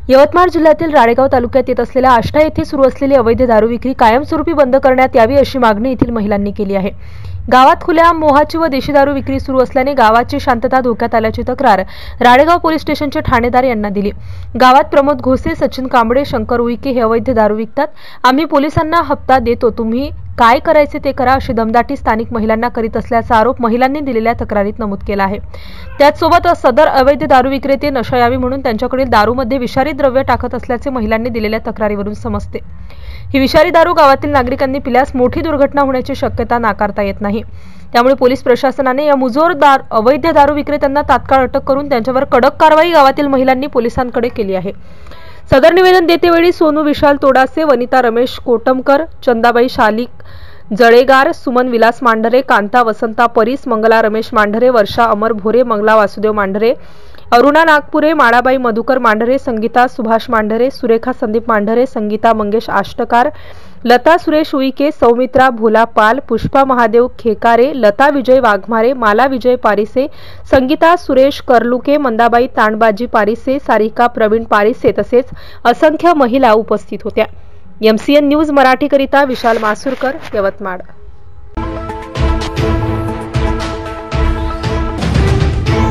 यवतमाळ जिल्ह्यातील राळेगाव तालुक्यात येत असलेल्या आष्टा येथे सुरू असलेली अवैध दारू विक्री कायमस्वरूपी बंद करण्यात यावी अशी मागणी येथील महिलांनी केली आहे। गावात खुल्या मोहाची व देशी दारू विक्री सुरू असल्याने गावाची शांतता धोक्यात आल्याची तक्रार राळेगाव पोलीस स्टेशनचे ठाणेदार यांना दिली। गावात प्रमोद घोसे, सचिन कांबळे, शंकर उईके हे अवैध दारू विकतात। आम्ही पोलिसांना हप्ता देतो, तुम्ही काय करायचे ते करा अशी दमदाटी स्थानिक महिलांना करीत असल्याचा आरोप महिलांनी दिलेल्या तक्रारीत नमूद केला आहे। त्याचसोबत सदर अवैध दारू विक्रेते नशा यावी म्हणून त्यांच्याकडील दारूमध्ये विषारी द्रव्य टाकत असल्याचे महिलांनी दिलेल्या तक्रारीवरून समजते। ही विषारी दारू गावातील नागरिकांनी पिल्यास मोठी दुर्घटना होण्याची शक्यता नाकारता येत नाही। त्यामुळे पोलीस प्रशासनाने या मुजोरदार अवैध दारू विक्रेत्यांना तात्काळ अटक करून त्यांच्यावर कडक कारवाई गावातील महिलांनी पोलिसांकडे केली आहे। सदर निवेदन देतेवेळी सोनू विशाल तोडासे, वनिता रमेश कोटमकर, चंदाबाई शालिक जळेगार, सुमन विलास मांढरे, कांता वसंता परीस, मंगला रमेश मांढरे, वर्षा अमर भोरे, मंगला वासुदेव मांढरे, अरुणा नागपुरे, माळाबाई मधुकर मांढरे, संगीता सुभाष मांढरे, सुरेखा संदीप मांढरे, संगीता मंगेश आष्टकार, लता सुरेश उईके, सौमित्रा भोला पाल, पुष्पा महादेव खेकारे, लता विजय वाघमारे, माला विजय पारिसे, संगीता सुरेश करलुके, मंदाबाई तांडबाजी पारिसे, सारिका प्रवीण पारिसे तसेच असंख्य महिला उपस्थित होत्या। MCN न्यूज मराठी करिता विशाल मासुरकर, यवतमाळ।